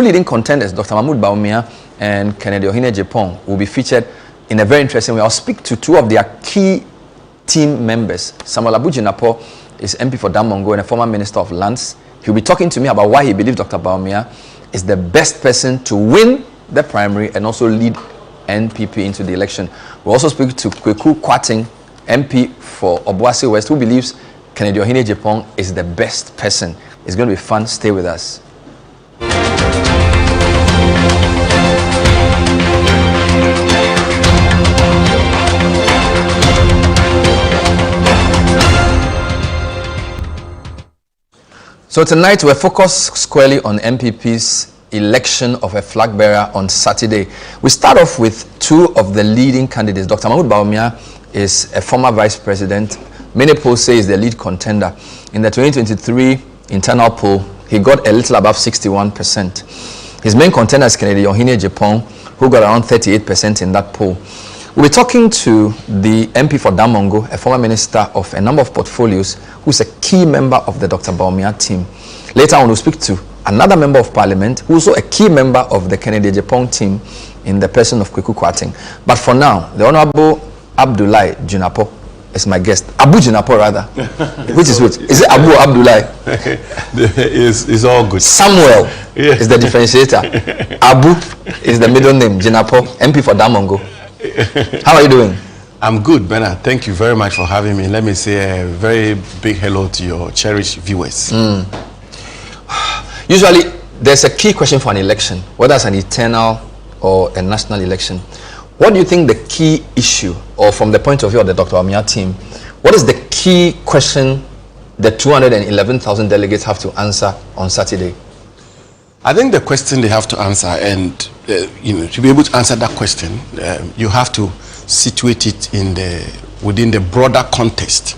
Leading contenders, Dr. Bawumia and Kennedy Ohene-Agyapong, will be featured in a very interesting way. I'll speak to two of their key team members. Samuel Abu Jinapor is MP for Damongo and a former Minister of Lands. He'll be talking to me about why he believes Dr. Bawumia is the best person to win the primary and also lead NPP into the election. We'll also speak to Kweku Kwating, MP for Obuasi West, who believes Kennedy Ohene-Agyapong is the best person. It's going to be fun. Stay with us. So tonight we're focused squarely on MPP's election of a flag bearer on Saturday. We start off with two of the leading candidates. Dr. Bawumia is a former vice president. Many polls say he's the lead contender. In the 2023 internal poll, he got a little above 61%. His main contender is Kennedy Ohene-Agyapong, who got around 38% in that poll. We'll be talking to the MP for Damongo, a former minister of a number of portfolios, who's a key member of the Dr. Bawumia team. Later on, we'll speak to another member of parliament, who's also a key member of the Kennedy Agyapong team in the person of Kweku Kwating. But for now, the Honorable Abu Jinapor is my guest. Abu Jinapor, rather. Which is which? Is it Abu or Abdullah? It's all good. Samuel is the differentiator. Abu is the middle name. Jinapor, MP for Damongo. How are you doing? I'm good, Bernard. Thank you very much for having me. Let me say a very big hello to your cherished viewers. Usually, there's a key question for an election, whether it's an internal or a national election. What do you think the key issue, or from the point of view of the Dr. Bawumia team, what is the key question the 211,000 delegates have to answer on Saturday? I think the question they have to answer, and to be able to answer that question, you have to situate it within the broader context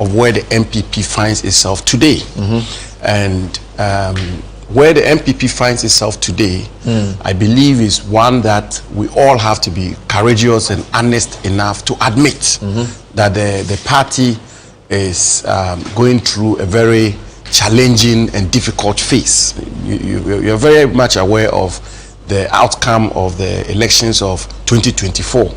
of where the MPP finds itself today. And where the MPP finds itself today, I believe, is one that we all have to be courageous and honest enough to admit that the party is going through a very challenging and difficult phase. You're very much aware of the outcome of the elections of 2024,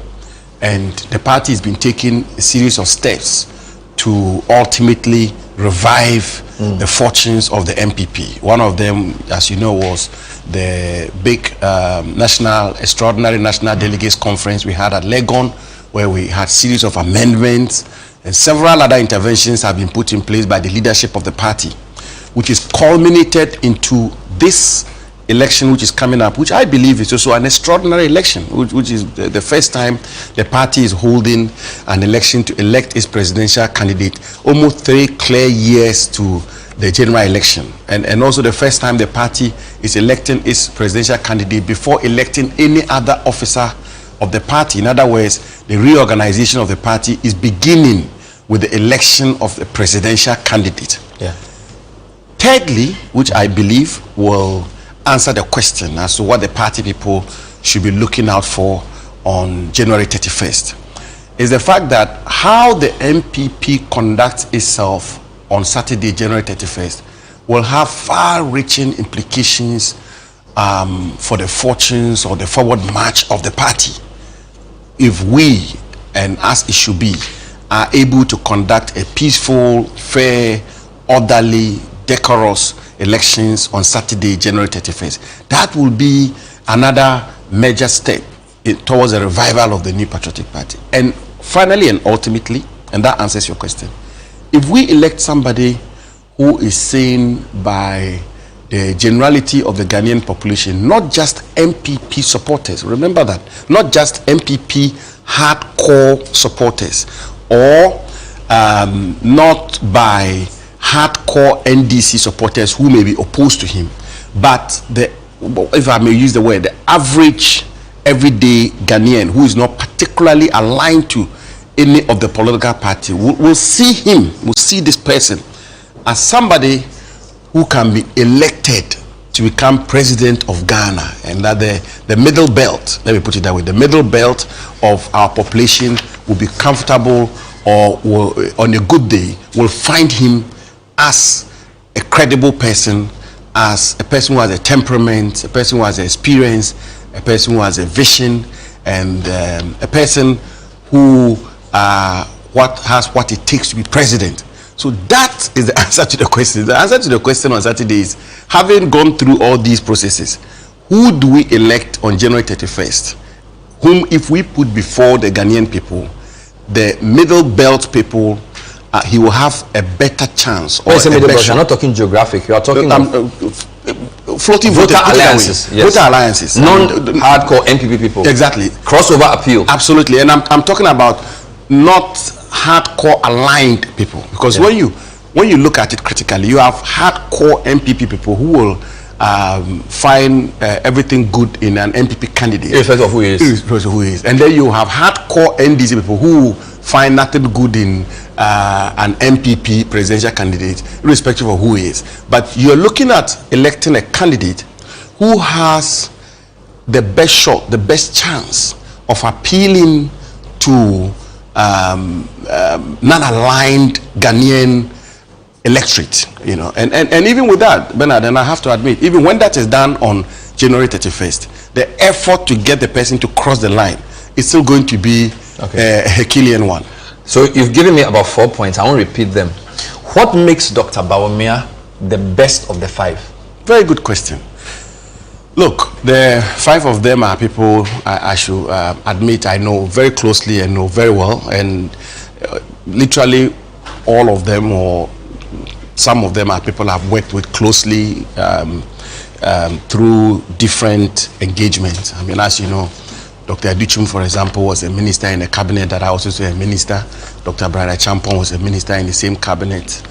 and the party has been taking a series of steps to ultimately revive the fortunes of the MPP. One of them, as you know, was the big extraordinary national delegates conference we had at Legon, where we had a series of amendments, and several other interventions have been put in place by the leadership of the party, which is culminated into this election which is coming up, which I believe is also an extraordinary election, which is the first time the party is holding an election to elect its presidential candidate almost 3 clear years to the general election, and also the first time the party is electing its presidential candidate before electing any other officer of the party. In other words, the reorganization of the party is beginning with the election of the presidential candidate. Thirdly, which I believe will answer the question as to what the party people should be looking out for on January 31st, is the fact that how the MPP conducts itself on Saturday, January 31st, will have far-reaching implications for the fortunes or the forward march of the party. If we, and as it should be, are able to conduct a peaceful, fair, orderly, decorous elections on Saturday, January 31st, that will be another major step towards a revival of the New Patriotic Party. And finally and ultimately, and that answers your question, if we elect somebody who is seen by the generality of the Ghanaian population, not just MPP supporters, remember that, not just MPP hardcore supporters, or not by hardcore NDC supporters who may be opposed to him, but if I may use the word, the average everyday Ghanaian who is not particularly aligned to any of the political party will see him, will see this person as somebody who can be elected to become president of Ghana, and that the middle belt, let me put it that way, the middle belt of our population will be comfortable, or will, on a good day, will find him as a credible person as a person who has a temperament, a person who has experience, a person who has a vision, and a person who has what it takes to be president. So that is the answer to the question. The answer to the question on Saturday is, having gone through all these processes, who do we elect on January 31st? Whom, if we put before the Ghanaian people, the middle belt people, he will have a better chance. When you say middle belt, you're not talking geographic. You are talking floating voter alliances. Yes. Voter alliances. Non-hardcore NPP people. Exactly. Crossover appeal. Absolutely. And I'm talking about not hardcore aligned people, because when you look at it critically, you have hardcore NPP people who will find everything good in an NPP candidate, irrespective of who he is. And then you have hardcore NDC people who find nothing good in an NPP presidential candidate, irrespective of who he is. But you're looking at electing a candidate who has the best shot, the best chance of appealing to non-aligned Ghanaian electorate, you know, and even with that, Bernard, and I have to admit, even when that is done on January 31st, the effort to get the person to cross the line is still going to be a Herculean one. So you've given me about 4 points. I won't repeat them. What makes Dr. Bawumia the best of the five? Very good question. Look, the five of them are people I should admit I know very closely and know very well, and literally all of them, or some of them, are people I've worked with closely through different engagements. I mean, as you know, Dr. Aduchum, for example, was a minister in a cabinet that I was also a minister. Dr. Brother Champon was a minister in the same cabinet.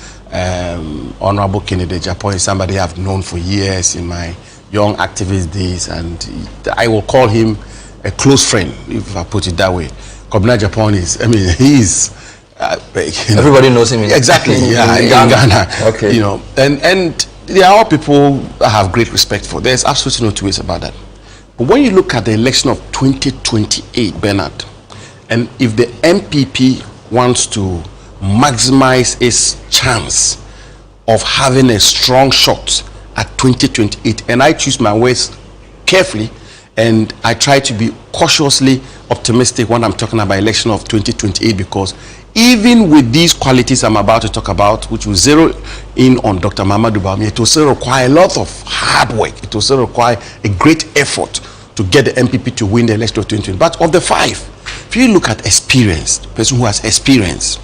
Honorable Kennedy Japon is somebody I've known for years in my young activist days, and I will call him a close friend, if I put it that way. Kobina Japon is, I mean, he's everybody knows him exactly in Ghana. Okay. You know, and they are all people I have great respect for. There's absolutely no two ways about that. But when you look at the election of 2028, Bernard, and if the NPP wants to maximize its chance of having a strong shot at 2028, and I choose my words carefully, and I try to be cautiously optimistic when I'm talking about election of 2028, because even with these qualities I'm about to talk about, which will zero in on Dr. Mahamudu Bawumia, it will still require a lot of hard work. It will still require a great effort to get the NPP to win the election of 2020. But of the five, if you look at experience, the person who has experience,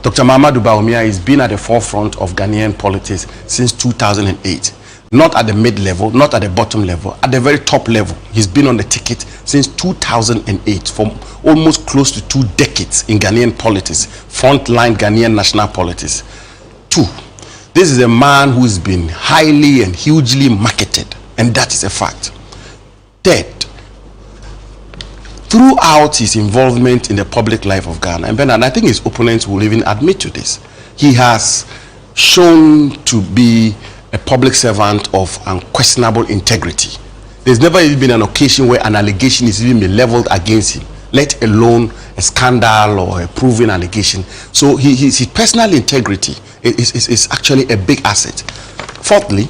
Dr. Mahamudu Bawumia has been at the forefront of Ghanaian politics since 2008. Not at the mid-level, not at the bottom level, at the very top level. He's been on the ticket since 2008, for almost close to 2 decades in Ghanaian politics, frontline Ghanaian national politics. 2, this is a man who's been highly and hugely marketed, and that is a fact. 3rd, throughout his involvement in the public life of Ghana, and I think his opponents will even admit to this, he has shown to be a public servant of unquestionable integrity. There's never even been an occasion where an allegation is even been leveled against him, let alone a scandal or a proven allegation. So his personal integrity is actually a big asset. 4thly,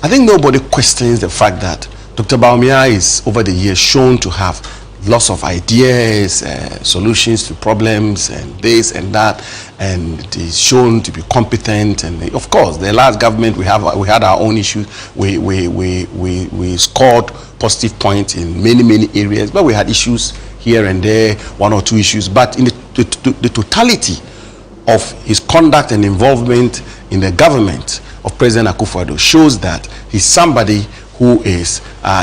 I think nobody questions the fact that Dr. Bawumia is, over the years, shown to have lots of ideas, solutions to problems, and this and that, and it is shown to be competent. And of course, the last government we had our own issues. We scored positive points in many areas, but we had issues here and there, 1 or 2 issues. But in the totality of his conduct and involvement in the government of President Akufo-Addo shows that he's somebody who is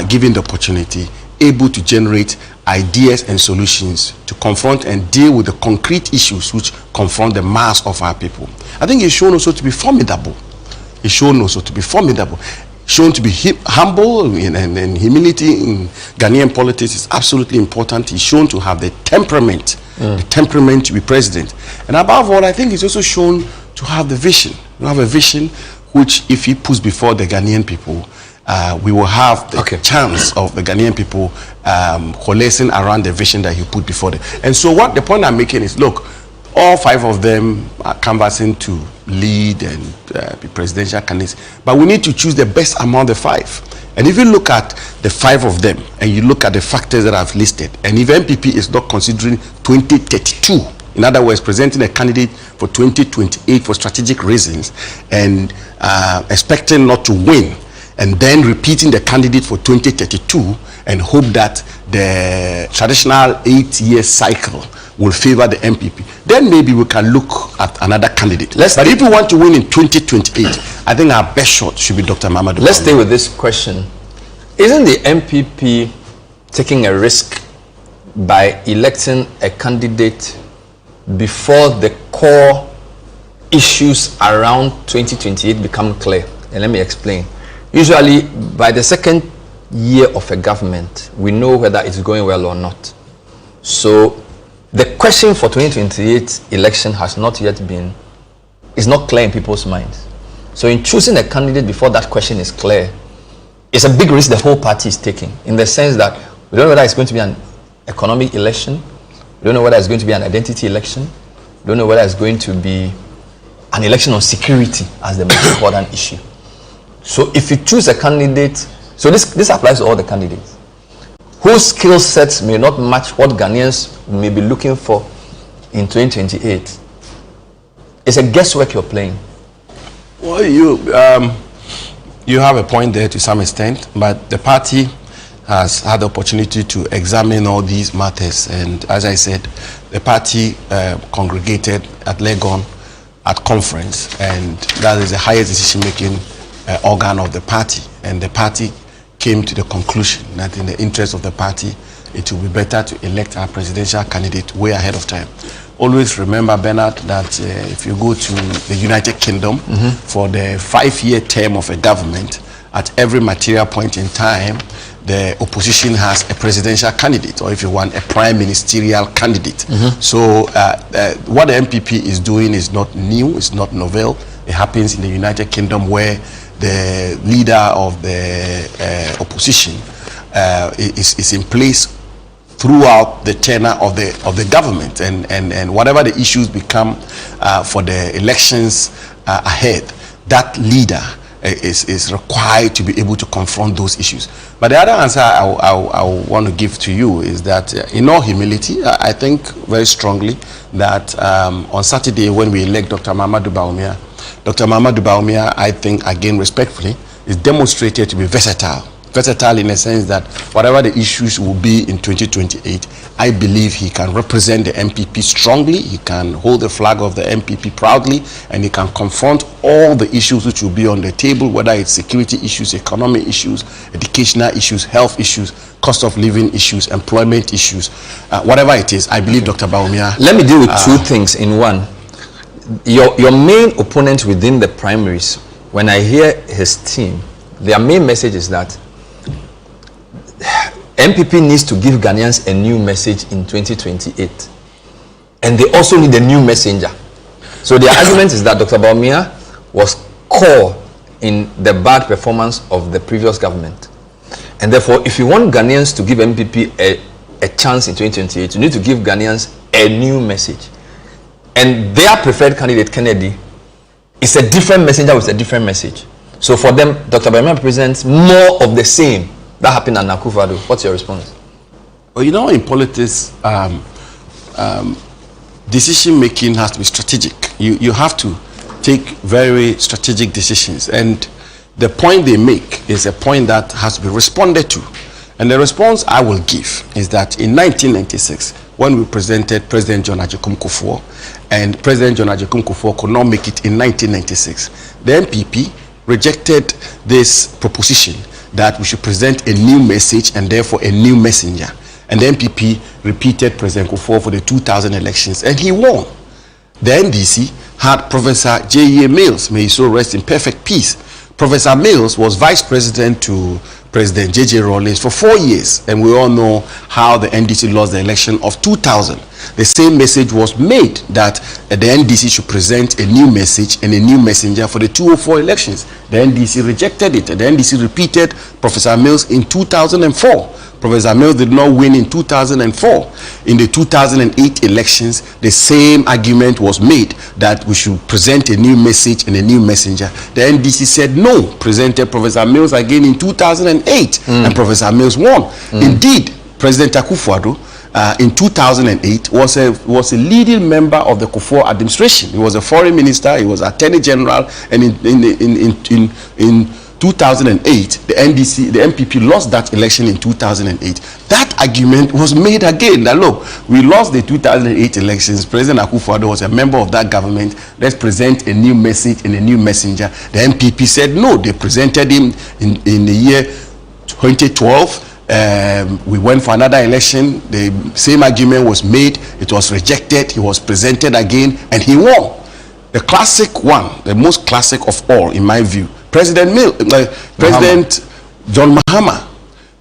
given the opportunity, able to generate ideas and solutions to confront and deal with the concrete issues which confront the mass of our people. I think he's shown also to be formidable. He's shown also to be formidable. Shown to be humble, and humility in Ghanaian politics is absolutely important. He's shown to have the temperament to be president. And above all, I think he's also shown to have the vision. To have a vision which, if he puts before the Ghanaian people, we will have the chance of the Ghanaian people coalescing around the vision that he put before them. And so what the point I'm making is, look, all 5 of them are canvassing to lead and be presidential candidates. But we need to choose the best among the 5. And if you look at the 5 of them, and you look at the factors that I've listed, and if NPP is not considering 2032, in other words, presenting a candidate for 2028 for strategic reasons, and expecting not to win, and then repeating the candidate for 2032, and hope that the traditional 8-year cycle will favor the NPP, then maybe we can look at another candidate. But if we want to win in 2028, I think our best shot should be Dr. Mahamudu Bawumia. Let's stay with this question. Isn't the NPP taking a risk by electing a candidate before the core issues around 2028 become clear? And let me explain. Usually, by the second year of a government, we know whether it's going well or not. So the question for 2028 election has not yet been, is not clear in people's minds. So in choosing a candidate before that question is clear, it's a big risk the whole party is taking, in the sense that we don't know whether it's going to be an economic election, we don't know whether it's going to be an identity election, we don't know whether it's going to be an election on security as the most important issue. So if you choose a candidate, so this applies to all the candidates, whose skill sets may not match what Ghanaians may be looking for in 2028, it's a guesswork you're playing. Well, you have a point there to some extent, but the party has had the opportunity to examine all these matters, and as I said, the party congregated at Legon at conference, and that is the highest decision-making organ of the party, and the party came to the conclusion that in the interest of the party, it will be better to elect our presidential candidate way ahead of time. Always remember, Bernard, that if you go to the United Kingdom for the 5-year term of a government, at every material point in time, the opposition has a presidential candidate, or if you want, a prime ministerial candidate. So what the NPP is doing is not new, it's not novel. It happens in the United Kingdom, where the leader of the opposition is in place throughout the tenure of the government, and whatever the issues become for the elections ahead, that leader is required to be able to confront those issues. But the other answer I want to give to you is that in all humility, I think very strongly that on Saturday, when we elect Dr. Mahamudu Bawumia, Dr. Mahamudu Bawumia, I think, again respectfully, is demonstrated to be versatile. Versatile in the sense that whatever the issues will be in 2028, I believe he can represent the NPP strongly, he can hold the flag of the NPP proudly, and he can confront all the issues which will be on the table, whether it's security issues, economic issues, educational issues, health issues, cost of living issues, employment issues, whatever it is. I believe Dr. Bawumia. Let me deal with two things in one. Your main opponent within the primaries, when I hear his team, their main message is that NPP needs to give Ghanaians a new message in 2028, and they also need a new messenger. So their argument is that Dr. Bawumia was core in the bad performance of the previous government, and therefore if you want Ghanaians to give NPP a chance in 2028, you need to give Ghanaians a new message. And their preferred candidate, Kennedy, is a different messenger with a different message. So for them, Dr. Bawumia presents more of the same. That happened at Nakufado. What's your response? Well, you know, in politics, decision making has to be strategic. You have to take very strategic decisions, and the point they make is a point that has to be responded to. And the response I will give is that in 1996, when we presented President John Agyekum Kufuor, and President John Agyekum Kufuor could not make it in 1996, the NPP rejected this proposition that we should present a new message and therefore a new messenger. And the NPP repeated President Kufuor for the 2000 elections, and he won. The NDC had Professor J.E.A. Mills, may he so rest in perfect peace. Professor Mills was vice president to President J.J. Rawlings for 4 years, and we all know how the NDC lost the election of 2000. The same message was made that the NDC should present a new message and a new messenger for the 2004 elections. The NDC rejected it. The NDC repeated Professor Mills in 2004. Professor Mills did not win in 2004. In the 2008 elections, the same argument was made that we should present a new message and a new messenger. The NDC said no, presented Professor Mills again in 2008, and Professor Mills won. Indeed, President Akufo-Addo in 2008 was a leading member of the Kufuor administration. He was a foreign minister, he was attorney general, and in 2008, the NPP lost that election in 2008. That argument was made again that look, we lost the 2008 elections. President Akufo-Addo was a member of that government. Let's present a new message and a new messenger. The NPP said no. They presented him in the year 2012. We went for another election. The same argument was made. It was rejected. He was presented again, and he won. The classic one, the most classic of all, in my view, President John Mahama.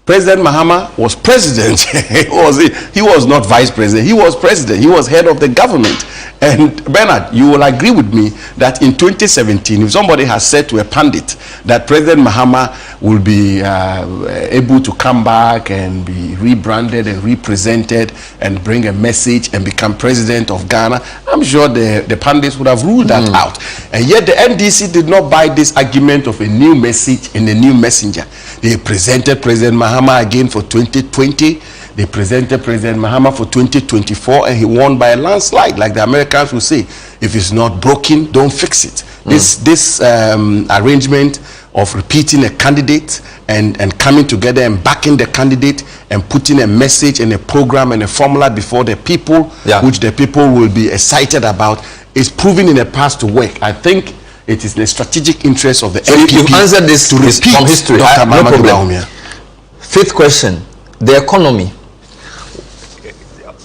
President Mahama was president. he was not vice president. He was president. He was head of the government. And Bernard, you will agree with me that in 2017, if somebody has said to a pundit that President Mahama will be able to come back and be rebranded and represented and bring a message and become president of Ghana, I'm sure the pundits would have ruled that out. And yet the NDC did not buy this argument of a new message and a new messenger. They presented President Mahama again for 2020. They presented President Mahama for 2024, and he won by a landslide. Like the Americans will say, if it's not broken, don't fix it. This arrangement of repeating a candidate and coming together and backing the candidate and putting a message and a program and a formula before the people, which the people will be excited about, is proving in the past to work. I think it is the strategic interest of the NPP. You've answered this to repeat from history. Dr. No problem. Bawumia. Fifth question: the economy.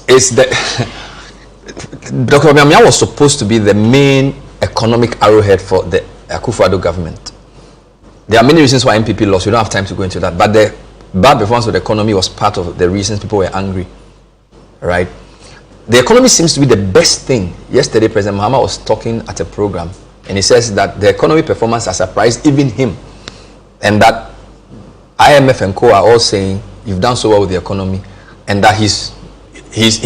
Is the Dr. Bawumia was supposed to be the main economic arrowhead for the Akufo-Addo government. There are many reasons why NPP lost. We don't have time to go into that. But the bad performance of the economy was part of the reasons people were angry. Right? The economy seems to be the best thing. Yesterday, President Mahama was talking at a program, and he says that the economy performance has surprised even him, and that IMF and co are all saying you've done so well with the economy, and that he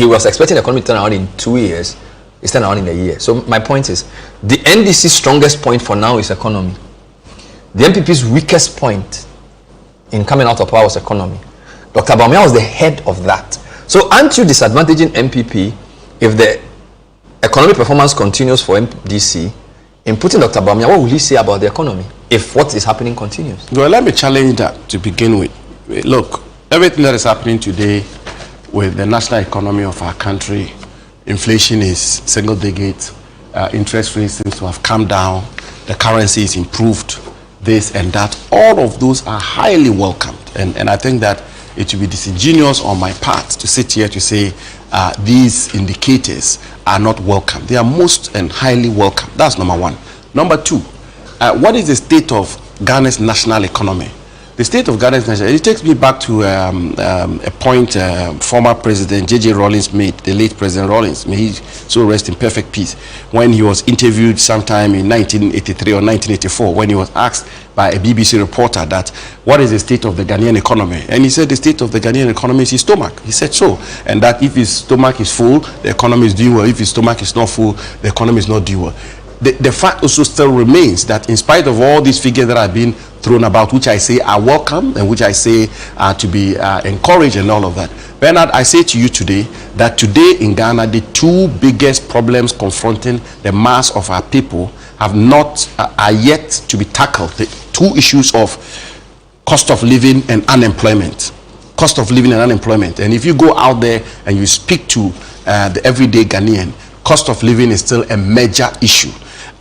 was expecting the economy to turn around in 2 years. It's turned around in a year. So my point is, the NDC's strongest point for now is economy. The NPP's weakest point in coming out of power was economy. Dr. Bawumia was the head of that. So aren't you disadvantaging NPP if the economic performance continues for NDC? In putting Dr. Bawumia, what will he say about the economy if what is happening continues? Well, let me challenge that to begin with. Look, everything that is happening today with the national economy of our country, inflation is single digit, interest rates seems to have come down, the currency is improved, this and that. All of those are highly welcomed. And I think that it would be disingenuous on my part to sit here to say these indicators are not welcome. They are most and highly welcome. That's number one. Number two, what is the state of Ghana's national economy? The state of Ghana's national, it takes me back to a point former President J.J. Rawlings made, the late President Rawlings, may he so rest in perfect peace, when he was interviewed sometime in 1983 or 1984, when he was asked by a BBC reporter that, what is the state of the Ghanaian economy? And he said the state of the Ghanaian economy is his stomach. He said so. And that if his stomach is full, the economy is doing well. If his stomach is not full, the economy is not doing well. The fact also still remains that in spite of all these figures that have been thrown about, which I say are welcome and which I say are to be encouraged and all of that, Bernard, I say to you today that today in Ghana, the two biggest problems confronting the mass of our people have not are yet to be tackled. The two issues of cost of living and unemployment. Cost of living and unemployment. And if you go out there and you speak to the everyday Ghanaian, cost of living is still a major issue.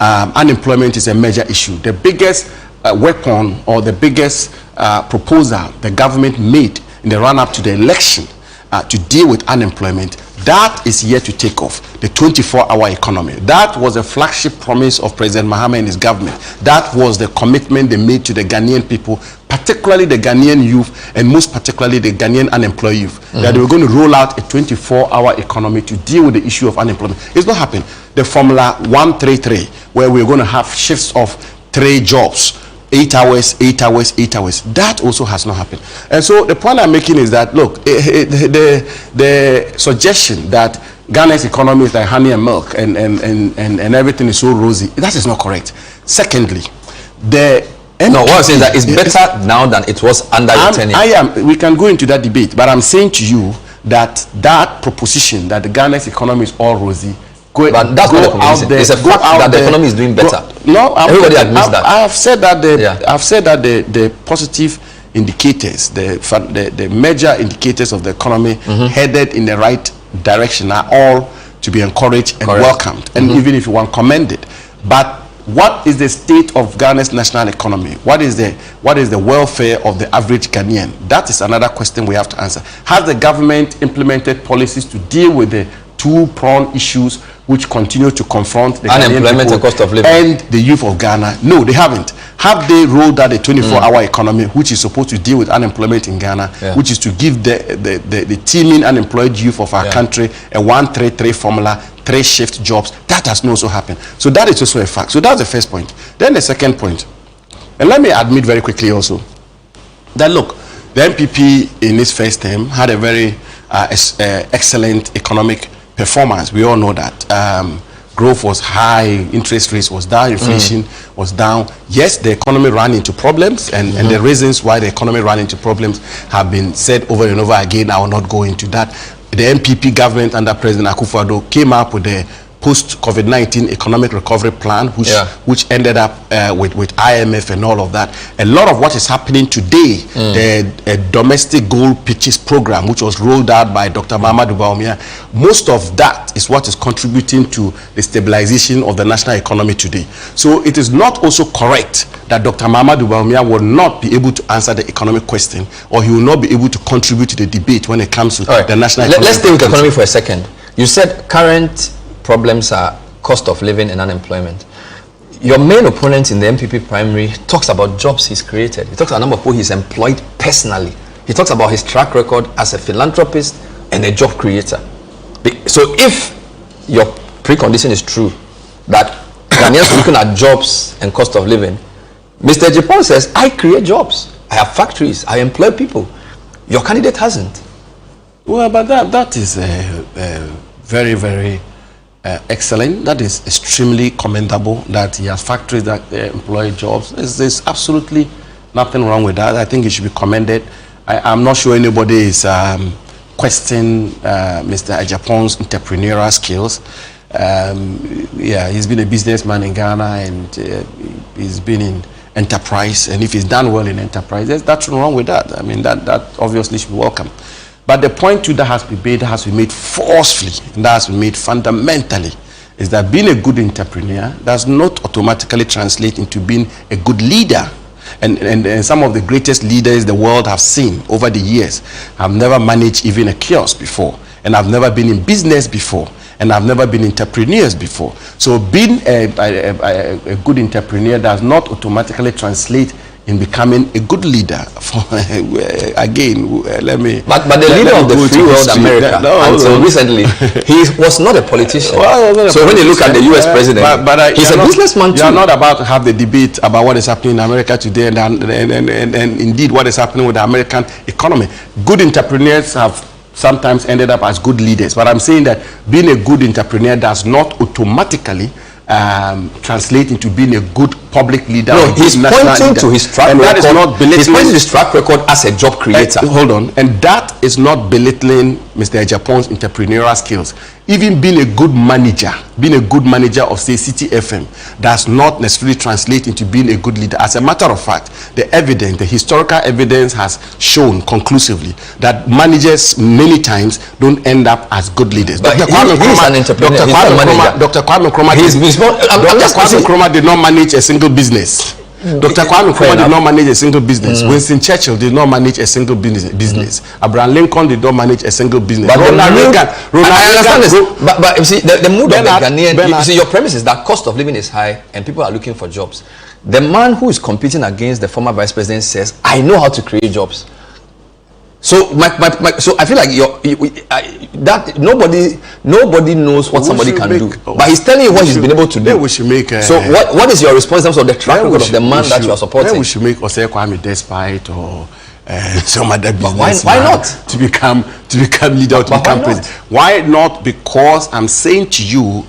Unemployment is a major issue. The biggest weapon or the biggest proposal the government made in the run-up to the election to deal with unemployment, that is yet to take off. The 24-hour economy. That was a flagship promise of President Mahama and his government. That was the commitment they made to the Ghanaian people, particularly the Ghanaian youth, and most particularly the Ghanaian unemployed youth, that they were going to roll out a 24-hour economy to deal with the issue of unemployment. It's not happened. The Formula 133, where we're going to have shifts of 3 jobs 8 hours, 8 hours, 8 hours. That also has not happened. And so the point I'm making is that, look, the suggestion that Ghana's economy is like honey and milk and everything is so rosy, that is not correct. Secondly, no, what I'm saying is that it's better now than it was under your tenure. We can go into that debate, but I'm saying to you that proposition that the Ghana's economy is all rosy, but that's not the proposition. It's a fact that the economy is doing better. Everybody admits that. I've said that the positive indicators, the major indicators of the economy headed in the right direction are all to be encouraged and welcomed, and even if you want commended. But what is the state of Ghana's national economy? What is the welfare of the average Ghanaian? That is another question we have to answer. Has the government implemented policies to deal with the two-pronged issues which continue to confront the unemployment and cost of living and the youth of Ghana? No, they haven't. Have they rolled out a 24-hour economy which is supposed to deal with unemployment in Ghana, which is to give the teeming unemployed youth of our country a 1-3-3 formula, 3-shift jobs? That has not also happened. So that is also a fact. So that's the first point. Then the second point, and let me admit very quickly also that, look, the NPP in its first term had a very excellent economic performance. We all know that. Growth was high, interest rates was down, inflation was down. Yes, the economy ran into problems, and the reasons why the economy ran into problems have been said over and over again. I will not go into that. The NPP government under President Akufo-Addo came up with the post-COVID-19 economic recovery plan, which ended up with IMF and all of that. A lot of what is happening today, the domestic gold pitches program, which was rolled out by Dr. Bawumia, most of that is what is contributing to the stabilization of the national economy today. So it is not also correct that Dr. Bawumia will not be able to answer the economic question, or he will not be able to contribute to the debate when it comes to the national economy. Let's stay with the economy for a second. You said current problems are cost of living and unemployment. Your main opponent in the NPP primary talks about jobs he's created. He talks about the number of people he's employed personally. He talks about his track record as a philanthropist and a job creator. So if your precondition is true, that Ghanaians are looking at jobs and cost of living, Mr. Jinapor says, I create jobs. I have factories. I employ people. Your candidate hasn't. Well, but that is very, very excellent. That is extremely commendable that he has factories that employ jobs. There's absolutely nothing wrong with that. I think it should be commended. I'm not sure anybody is questioning Mr. Ajapon's entrepreneurial skills. He's been a businessman in Ghana, and he's been in enterprise, and if he's done well in enterprise, there's nothing wrong with that. I mean, that obviously should be welcome. But the point too that has to be made forcefully, and that has to be made fundamentally, is that being a good entrepreneur does not automatically translate into being a good leader. And some of the greatest leaders the world have seen over the years have never managed even a kiosk before, and have never been in business before, and I've never been entrepreneurs before. So being a good entrepreneur does not automatically translate in becoming a good leader. Again, let me. But the leader of the free world, America, until recently, he was not a politician. So when you look at the U.S. president, he's a businessman too. You are not about to have the debate about what is happening in America today, and indeed what is happening with the American economy. Good entrepreneurs have sometimes ended up as good leaders, but I'm saying that being a good entrepreneur does not automatically translate into being a good public leader. No, he's pointing to his track record. That is not belittling. He's pointing to his track record as a job creator. Hold on, and that is not belittling Mr. Ajapon's entrepreneurial skills. Even being a good manager of, say, City FM, does not necessarily translate into being a good leader. As a matter of fact, the historical evidence has shown conclusively that managers many times don't end up as good leaders. But Dr. Kwame Nkrumah did not manage a single business. Dr. Kwame Nkrumah did not manage a single business. Winston Churchill did not manage a single business. Abraham Lincoln did not manage a single business. But you see, the mood of the Ghanaian, you see, your premise is that cost of living is high and people are looking for jobs. The man who is competing against the former vice president says, I know how to create jobs. So so I feel like that nobody knows what somebody can do, but he's telling you what he's been able to do. We should make. So what is your response in terms of the track record of the man that you are supporting? Then we should make Osei Kwame Despite or some other business. Why not to become leader or to become president? Why not? Because I'm saying to you,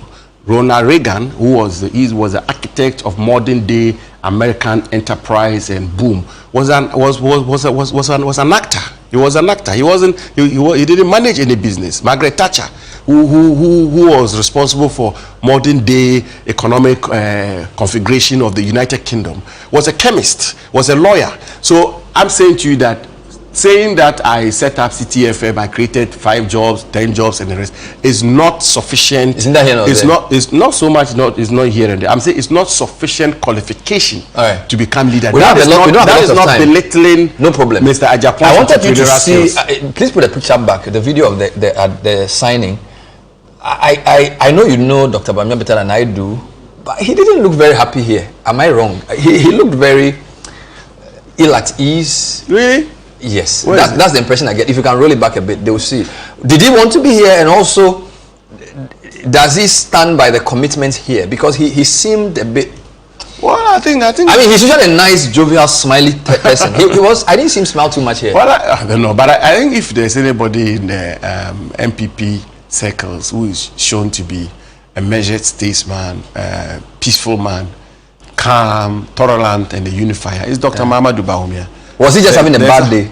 Ronald Reagan, who was the architect of modern day American enterprise and boom, was an actor. He was an actor. He didn't manage any business. Margaret Thatcher, who was responsible for modern day economic configuration of the United Kingdom, was a chemist, was a lawyer. So I'm saying to you that saying that I set up CTFM, I created 5 jobs, 10 jobs, and the rest is not sufficient. Isn't that here or there? It's not so much. It's not here and there. I'm saying it's not sufficient qualification to become leader. That is not belittling. No problem, Mr. Ajapon. I wanted you to see. Please put the picture back. The video of the signing. I know you know Dr. Bawumia better than I do, but he didn't look very happy here. Am I wrong? He looked very ill at ease. Really? Yes, that's the impression I get. If you can roll it back a bit, they will see. Did he want to be here, and also does he stand by the commitment here? Because he seemed a bit. Well, I think. I mean, he's usually a nice, jovial, smiley person. He was. I didn't see him smile too much here. Well, I don't know, but I think if there's anybody in the NPP circles who is shown to be a measured statesman, peaceful man, calm, tolerant, and a unifier, is Dr. Mahamudu Bawumia. Was he just having a bad day?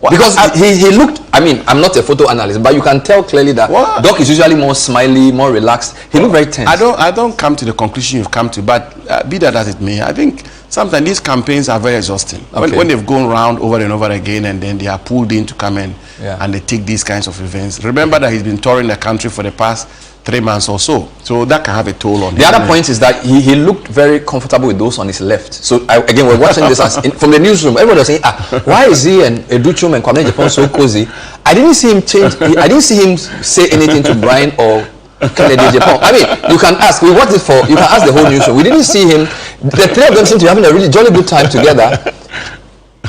Because he looked, I mean, I'm not a photo analyst, but you can tell clearly that Doc is usually more smiley, more relaxed. He looked very tense. I don't come to the conclusion you've come to, but be that as it may, I think sometimes these campaigns are very exhausting. Okay. When they've gone round over and over again, and then they are pulled in to come in, and they take these kinds of events. Remember that he's been touring the country for the past 3 months or so that can have a toll on him. The other point is that he looked very comfortable with those on his left. So again, we're watching this from the newsroom. Everyone was saying, why is he and Educhum and Kwame Japon so cozy? I didn't see him change. I didn't see him say anything to Brian or Kennedy Japan. I mean, you can ask. We watched it for. You can ask the whole newsroom. We didn't see him. The 3 of them seem to be having a really jolly good time together.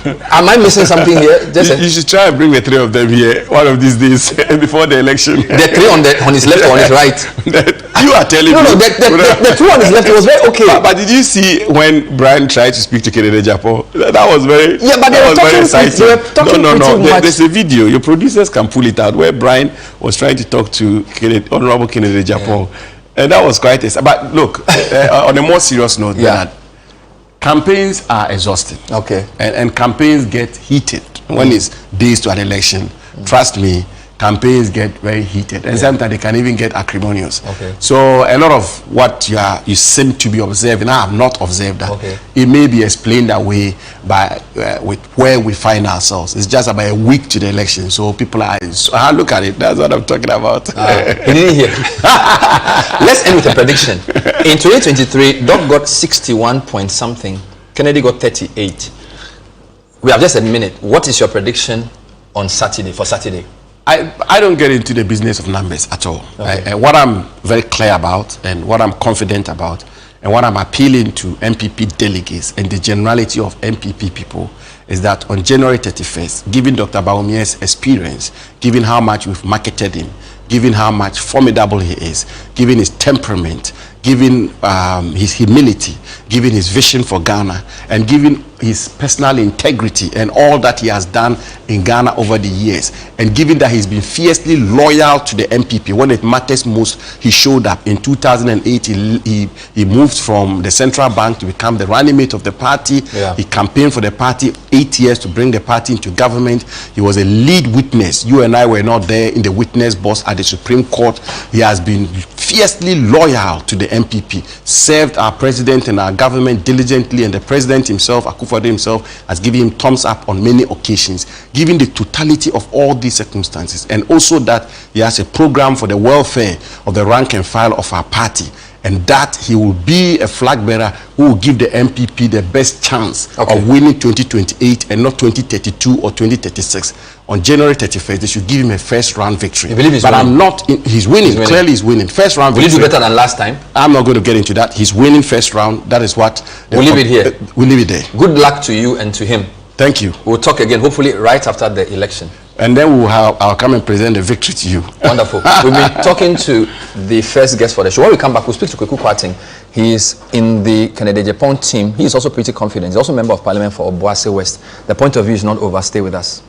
Am I missing something here? You should try and bring the 3 of them here one of these days before the election. The 3 on his left or on his right? You are telling me. No, the 2 on his left, it was very okay. But did you see when Brian tried to speak to Kennedy Japan? That was very. Yeah, but they were talking No. There's a video. Your producers can pull it out where Brian was trying to talk to Honorable Kennedy Japan, and that was quite. But look, on a more serious note, Bernard, campaigns are exhausting. Okay. And campaigns get heated when it's days to an election. Trust me, campaigns get very heated, and sometimes they can even get acrimonious. Okay. So a lot of what you seem to be observing, I have not observed that. Okay. It may be explained away by with where we find ourselves. It's just about a week to the election, so people are. So look at it. That's what I'm talking about. He didn't hear. Let's end with a prediction. In 2023, Doc got 61 point something. Kennedy got 38. We have just a minute. What is your prediction on Saturday? For Saturday. I don't get into the business of numbers at all. Okay. What I'm very clear about, and what I'm confident about, and what I'm appealing to NPP delegates and the generality of NPP people is that on January 31st, given Dr. Bawumia's experience, given how much we've marketed him, given how much formidable he is, given his temperament, given his humility, given his vision for Ghana, and given his personal integrity and all that he has done in Ghana over the years, and given that he's been fiercely loyal to the NPP when it matters most. He showed up in 2008. He moved from the central bank to become the running mate of the party. He campaigned for the party 8 years to bring the party into government. He was a lead witness. You and I were not there in the witness box at the Supreme Court. He has been fiercely loyal to the NPP, served our president and our government diligently, and the president himself, Akufo-Addo himself, has given him thumbs up on many occasions, given the totality of all these circumstances, and also that he has a program for the welfare of the rank and file of our party, and that he will be a flag bearer who will give the NPP the best chance of winning 2028 and not 2032 or 2036. On January 31st, they should give him a first round victory. You believe he's winning? He's winning. Clearly he's winning. First round victory. Will he do better than last time? I'm not going to get into that. He's winning first round. That is what. We'll leave it here. We'll leave it there. Good luck to you and to him. Thank you. We'll talk again, hopefully right after the election. And then I'll come and present the victory to you. Wonderful. We've been talking to the first guest for the show. When we come back, we'll speak to Kweku Kwarteng. He is in the Canada Japan team. He is also pretty confident. He's also a member of parliament for Obuasi West. The point of view is not over. Stay with us.